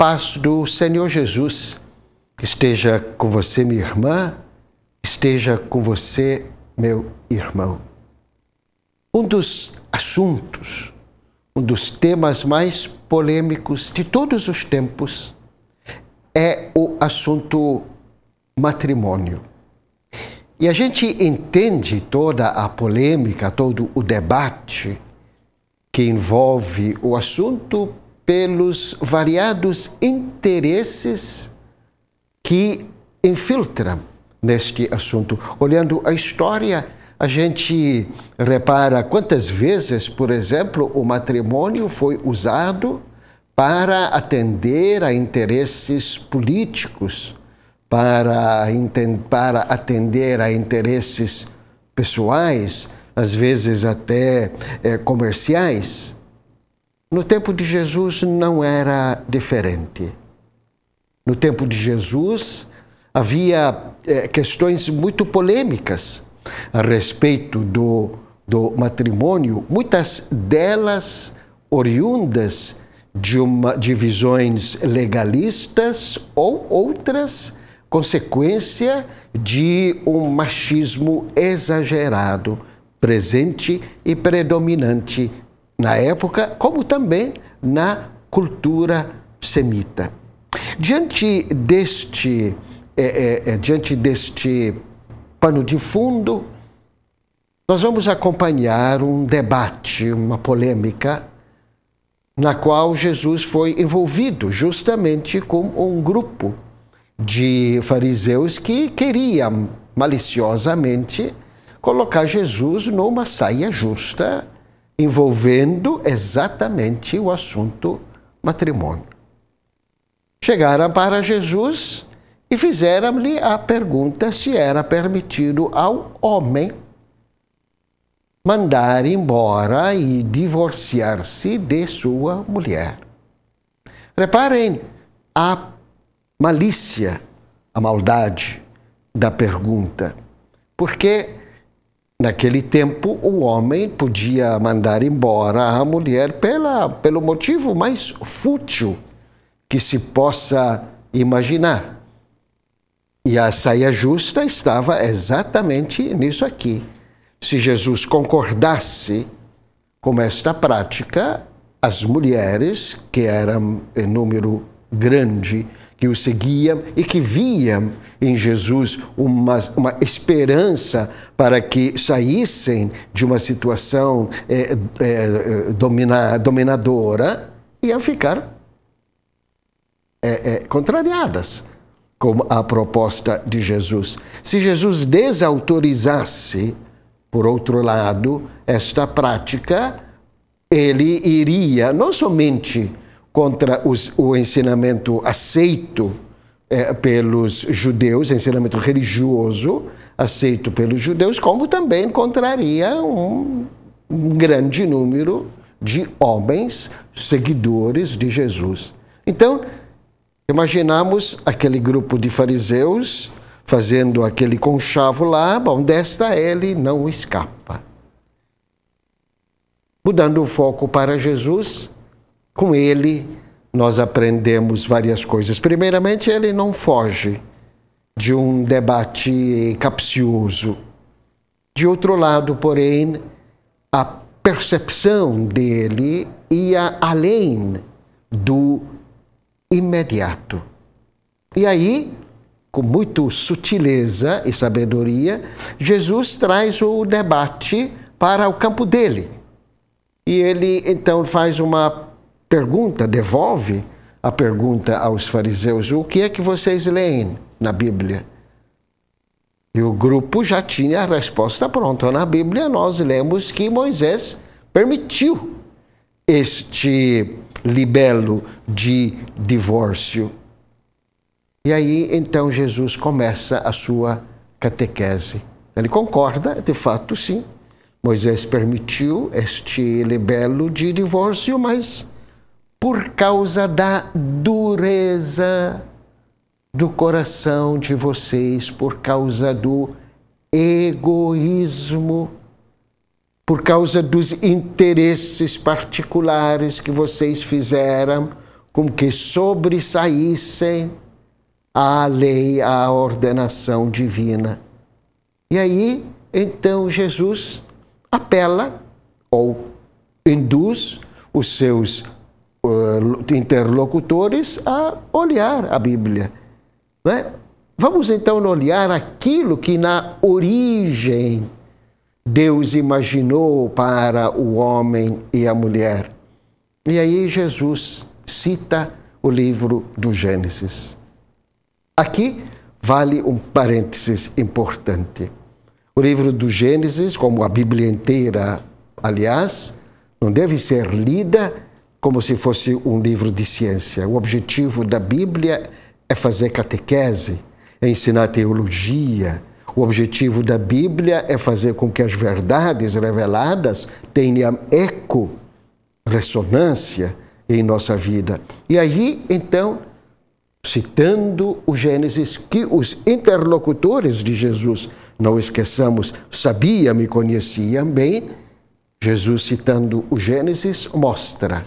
paz do Senhor Jesus esteja com você, minha irmã, esteja com você, meu irmão. Um dos assuntos, um dos temas mais polêmicos de todos os tempos é o assunto matrimônio. E a gente entende toda a polêmica, todo o debate que envolve o assunto pelos variados interesses que infiltram neste assunto. Olhando a história, a gente repara quantas vezes, por exemplo, o matrimônio foi usado para atender a interesses políticos, para atender a interesses pessoais, às vezes até comerciais. No tempo de Jesus não era diferente. No tempo de Jesus havia questões muito polêmicas a respeito do matrimônio, muitas delas oriundas de visões legalistas ou outras consequência de um machismo exagerado, presente e predominante na época, como também na cultura semita. Diante deste pano de fundo, nós vamos acompanhar um debate, uma polêmica, na qual Jesus foi envolvido justamente com um grupo de fariseus que queriam maliciosamente colocar Jesus numa saia justa, envolvendo exatamente o assunto matrimônio. Chegaram para Jesus e fizeram-lhe a pergunta se era permitido ao homem mandar embora e divorciar-se de sua mulher. Reparem a malícia, a maldade da pergunta, porque naquele tempo o homem podia mandar embora a mulher pelo motivo mais fútil que se possa imaginar. E a saia justa estava exatamente nisso aqui. Se Jesus concordasse com esta prática, as mulheres, que eram em número grande, que o seguiam e que viam em Jesus uma esperança para que saíssem de uma situação dominadora, iam ficar contrariadas com a proposta de Jesus. Se Jesus desautorizasse, por outro lado, esta prática, ele iria não somente contra o ensinamento aceito pelos judeus, ensinamento religioso aceito pelos judeus, como também contraria um grande número de homens seguidores de Jesus. Então, imaginamos aquele grupo de fariseus fazendo aquele conchavo lá, bom, desta ele não escapa. Mudando o foco para Jesus, com ele nós aprendemos várias coisas. Primeiramente, ele não foge de um debate capcioso. De outro lado, porém, a percepção dele ia além do imediato. E aí, com muita sutileza e sabedoria, Jesus traz o debate para o campo dele. E ele, então, faz uma pergunta, devolve a pergunta aos fariseus: o que é que vocês leem na Bíblia? E o grupo já tinha a resposta pronta. Na Bíblia nós lemos que Moisés permitiu este libelo de divórcio. E aí, então, Jesus começa a sua catequese. Ele concorda, de fato, sim. Moisés permitiu este libelo de divórcio, mas por causa da dureza do coração de vocês, por causa do egoísmo, por causa dos interesses particulares que vocês fizeram como que sobressaíssem à lei, à ordenação divina. E aí, então, Jesus apela ou induz os seus interlocutores a olhar a Bíblia, não é? Vamos então olhar aquilo que na origem Deus imaginou para o homem e a mulher. E aí Jesus cita o livro do Gênesis. Aqui vale um parênteses importante. O livro do Gênesis, como a Bíblia inteira, aliás, não deve ser lida como se fosse um livro de ciência. O objetivo da Bíblia é fazer catequese, é ensinar teologia. O objetivo da Bíblia é fazer com que as verdades reveladas tenham eco, ressonância em nossa vida. E aí, então, citando o Gênesis, que os interlocutores de Jesus, não esqueçamos, sabiam e conheciam bem, Jesus, citando o Gênesis, mostra,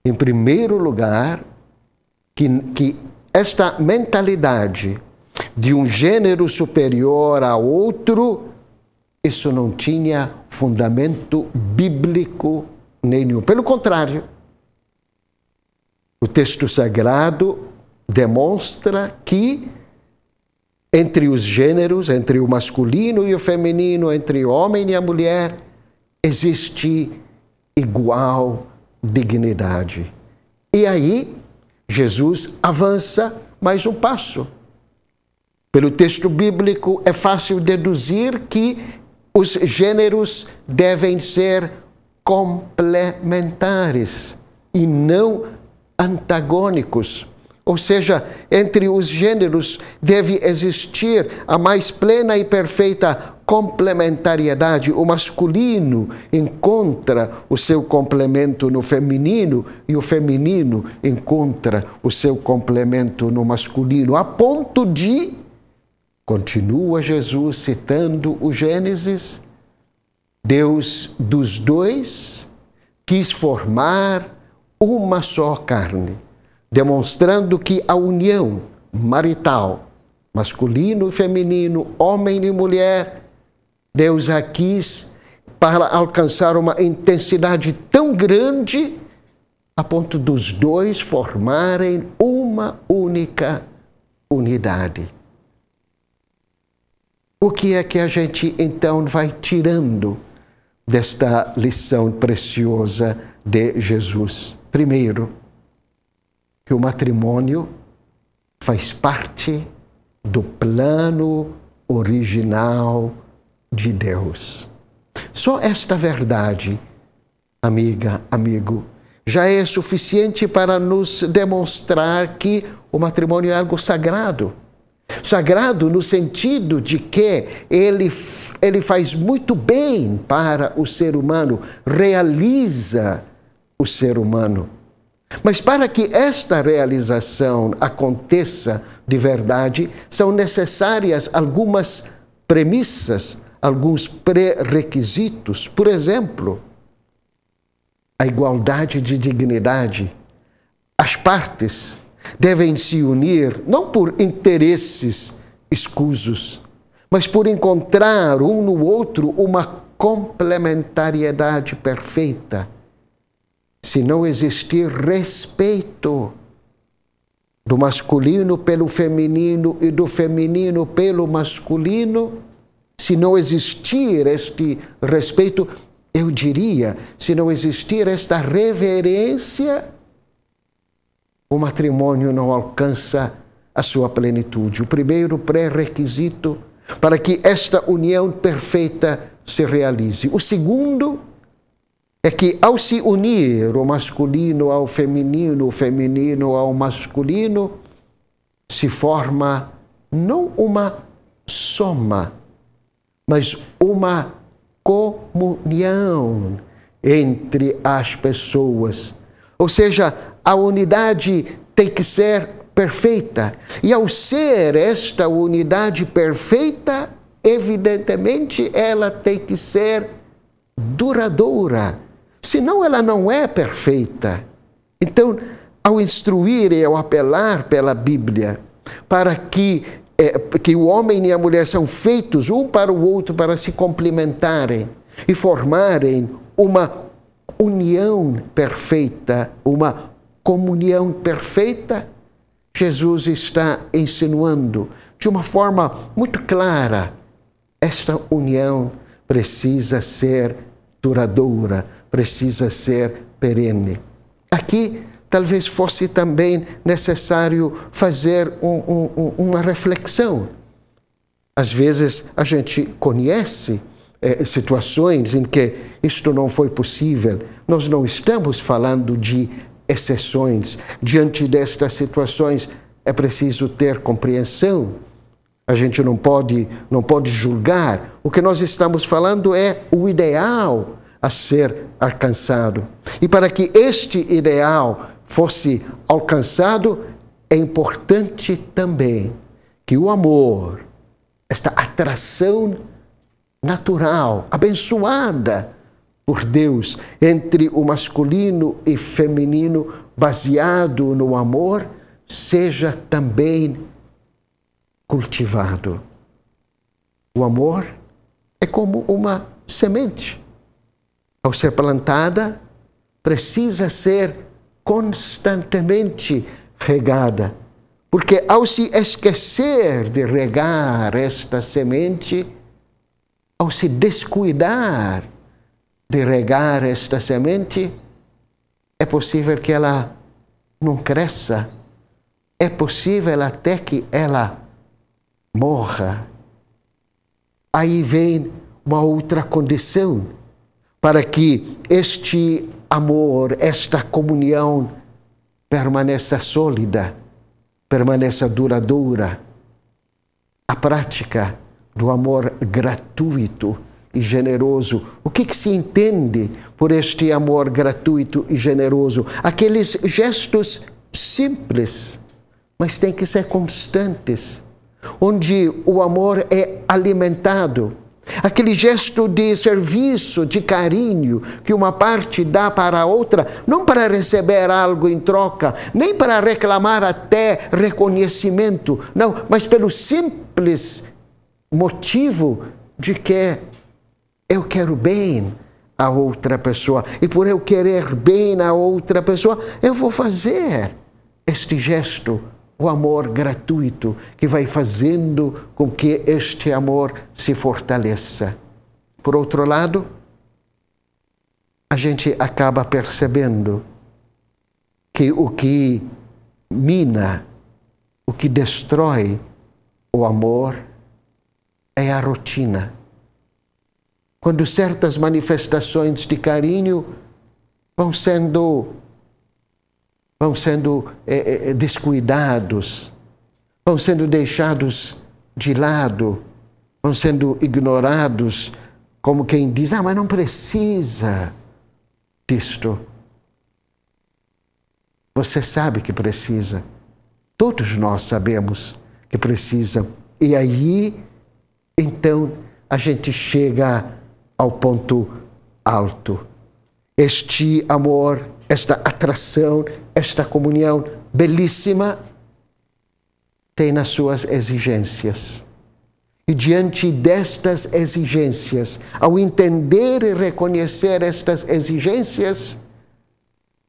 em primeiro lugar, que esta mentalidade de um gênero superior a outro, isso não tinha fundamento bíblico nenhum. Pelo contrário, o texto sagrado demonstra que entre os gêneros, entre o masculino e o feminino, entre o homem e a mulher, existe igual dignidade. E aí, Jesus avança mais um passo. Pelo texto bíblico, é fácil deduzir que os gêneros devem ser complementares e não antagônicos. Ou seja, entre os gêneros deve existir a mais plena e perfeita complementariedade. O masculino encontra o seu complemento no feminino e o feminino encontra o seu complemento no masculino, a ponto de, continua Jesus citando o Gênesis, Deus dos dois quis formar uma só carne, demonstrando que a união marital, masculino e feminino, homem e mulher, Deus a quis para alcançar uma intensidade tão grande a ponto dos dois formarem uma única unidade. O que é que a gente então vai tirando desta lição preciosa de Jesus? Primeiro, que o matrimônio faz parte do plano original de Deus. Só esta verdade, amiga, amigo, já é suficiente para nos demonstrar que o matrimônio é algo sagrado. Sagrado no sentido de que ele faz muito bem para o ser humano, realiza o ser humano. Mas para que esta realização aconteça de verdade, são necessárias algumas premissas, alguns pré-requisitos. Por exemplo, a igualdade de dignidade. As partes devem se unir não por interesses escusos, mas por encontrar um no outro uma complementariedade perfeita. Se não existir respeito do masculino pelo feminino e do feminino pelo masculino, se não existir este respeito, eu diria, se não existir esta reverência, o matrimônio não alcança a sua plenitude. O primeiro pré-requisito para que esta união perfeita se realize. O segundo é que, ao se unir o masculino ao feminino, o feminino ao masculino, se forma não uma soma, mas uma comunhão entre as pessoas. Ou seja, a unidade tem que ser perfeita. E ao ser esta unidade perfeita, evidentemente ela tem que ser duradoura. Senão ela não é perfeita. Então, ao instruir e ao apelar pela Bíblia, para que o homem e a mulher são feitos um para o outro para se complementarem e formarem uma união perfeita, uma comunhão perfeita, Jesus está insinuando de uma forma muito clara: esta união precisa ser duradoura, precisa ser perene. Aqui, talvez fosse também necessário fazer uma reflexão. Às vezes, a gente conhece situações em que isto não foi possível. Nós não estamos falando de exceções. Diante destas situações, é preciso ter compreensão. A gente não pode julgar. O que nós estamos falando é o ideal a ser alcançado. E para que este ideal fosse alcançado, é importante também que o amor, esta atração natural, abençoada por Deus, entre o masculino e feminino, baseado no amor, seja também cultivado. O amor é como uma semente. Ao ser plantada, precisa ser constantemente regada. Porque ao se esquecer de regar esta semente, ao se descuidar de regar esta semente, é possível que ela não cresça, é possível até que ela morra. Aí vem uma outra condição para que este amor, esta comunhão permaneça sólida, permaneça duradoura. A prática do amor gratuito e generoso. O que se entende por este amor gratuito e generoso? Aqueles gestos simples, mas têm que ser constantes, onde o amor é alimentado. Aquele gesto de serviço, de carinho, que uma parte dá para a outra, não para receber algo em troca, nem para reclamar até reconhecimento, não, mas pelo simples motivo de que eu quero bem a outra pessoa. E por eu querer bem a outra pessoa, eu vou fazer este gesto, o amor gratuito, que vai fazendo com que este amor se fortaleça. Por outro lado, a gente acaba percebendo que o que mina, o que destrói o amor é a rotina. Quando certas manifestações de carinho vão sendo descuidados, vão sendo deixados de lado, vão sendo ignorados, como quem diz: mas não precisa disto. Você sabe que precisa. Todos nós sabemos que precisa. E aí, então, a gente chega ao ponto alto. Este amor, esta atração, esta comunhão belíssima tem nas suas exigências. E diante destas exigências, ao entender e reconhecer estas exigências,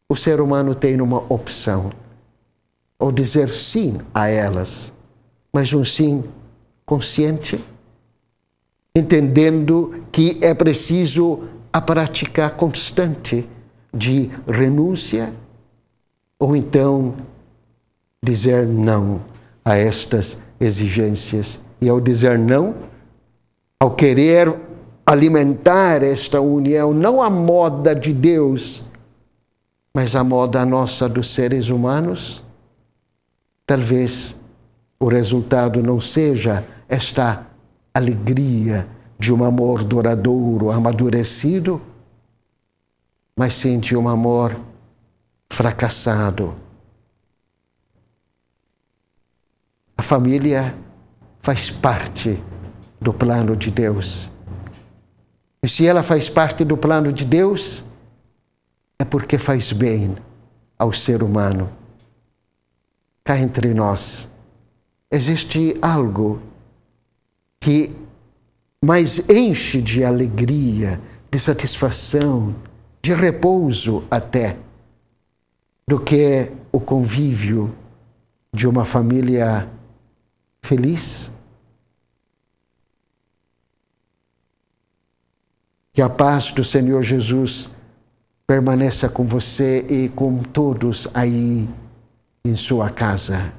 o ser humano tem uma opção: ou dizer sim a elas, mas um sim consciente, entendendo que é preciso a prática constante de renúncia, ou então dizer não a estas exigências. E ao dizer não, ao querer alimentar esta união, não à moda de Deus, mas à moda nossa dos seres humanos, talvez o resultado não seja esta alegria de um amor duradouro, amadurecido, mas sim de um amor fracassado. A família faz parte do plano de Deus. E se ela faz parte do plano de Deus, é porque faz bem ao ser humano. cá entre nós, existe algo que mais enche de alegria, de satisfação, de repouso até, do que o convívio de uma família feliz? Que a paz do Senhor Jesus permaneça com você e com todos aí em sua casa.